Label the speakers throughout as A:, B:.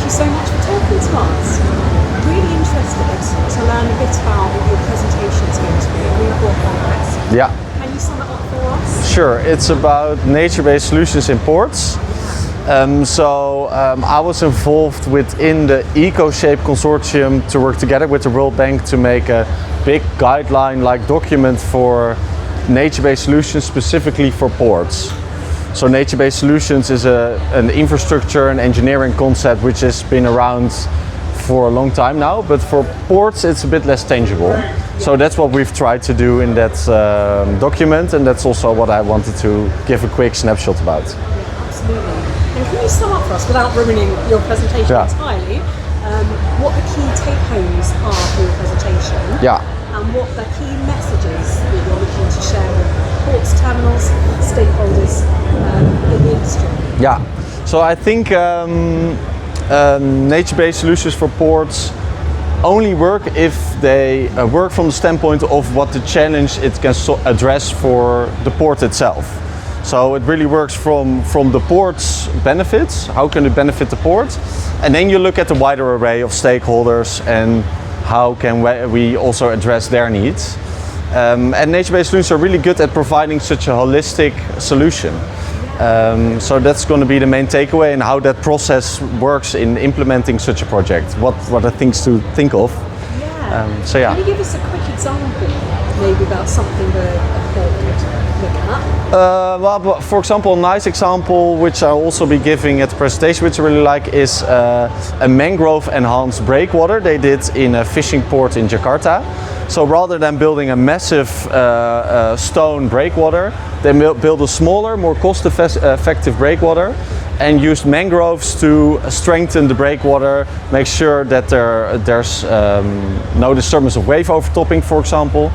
A: you so much for talking to us. Really interested to learn a bit about what your presentation is going to be at GreenPort Congress.
B: Yeah.
A: Can you sum it up for us?
B: Sure, it's about nature-based solutions in ports. I was involved within the EcoShape consortium to work together with the World Bank to make a big guideline-like document for nature-based solutions specifically for ports. So nature-based solutions is an infrastructure and engineering concept which has been around for a long time now, but for ports it's a bit less tangible. So that's what we've tried to do in that document, and that's also what I wanted to give a quick snapshot about.
A: Absolutely. And can you sum up for us, without ruining your presentation entirely, what the key take-homes are for your presentation?
B: Yeah.
A: And what the key messages that you're looking to share with ports, terminals, stakeholders in the industry?
B: Yeah. So I think nature-based solutions for ports only work if they work from the standpoint of what the challenge it can address for the port itself. So it really works from the port's benefits, how can it benefit the port, and then you look at the wider array of stakeholders and how can we also address their needs. And nature-based solutions are really good at providing such a holistic solution. So that's going to be the main takeaway, and how that process works in implementing such a project. What are things to think of?
A: Yeah. Can you give us a quick example, maybe about something that a port could look at?
B: Well, for example, a nice example which I'll also be giving at the presentation, which I really like, is a mangrove enhanced breakwater they did in a fishing port in Jakarta. So rather than building a massive stone breakwater, they built a smaller, more cost-effective breakwater and used mangroves to strengthen the breakwater, make sure that there's no disturbance of wave overtopping, for example.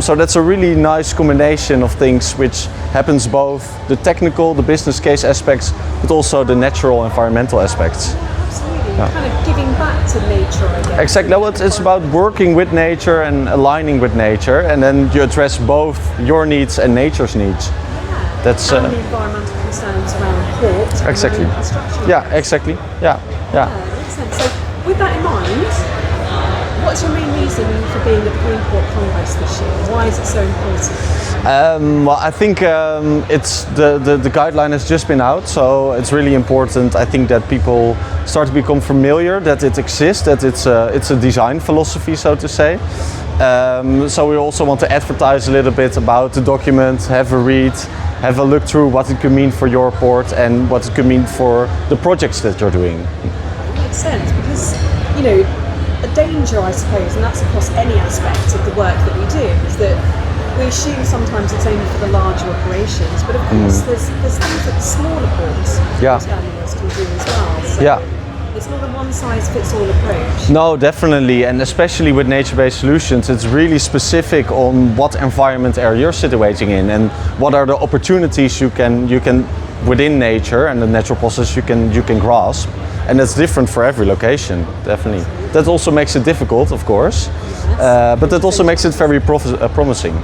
B: So that's a really nice combination of things which happens both the technical, the business case aspects, but also the natural environmental aspects.
A: Absolutely, kind of giving back to nature, I guess.
B: Exactly, it's about working with nature and aligning with nature, and then you address both your needs and nature's needs.
A: Yeah.
B: That's
A: and the environmental concerns around port and
B: exactly.
A: construction.
B: Yeah, exactly. Yeah.
A: Makes sense. So with that in mind, what's your main reason for being at the GreenPort Congress this year? Why is it so important?
B: Well, I think it's the guideline has just been out, so it's really important. I think that people start to become familiar that it exists, that it's a design philosophy, so to say. So we also want to advertise a little bit about the document, have a read, have a look through what it could mean for your port and what it could mean for the projects that you're doing.
A: That makes sense, because a danger, I suppose, and that's across any aspect of the work that we do, is that we assume sometimes it's only for the larger operations, but of course there's things that the smaller ports terminals can do as well. So it's not a one-size-fits-all approach.
B: No, definitely, and especially with nature-based solutions, it's really specific on what environment area you're situating in and what are the opportunities you can within nature and the natural process you can grasp, and that's different for every location. Definitely, that also makes it difficult, of course, but that also makes it very promising.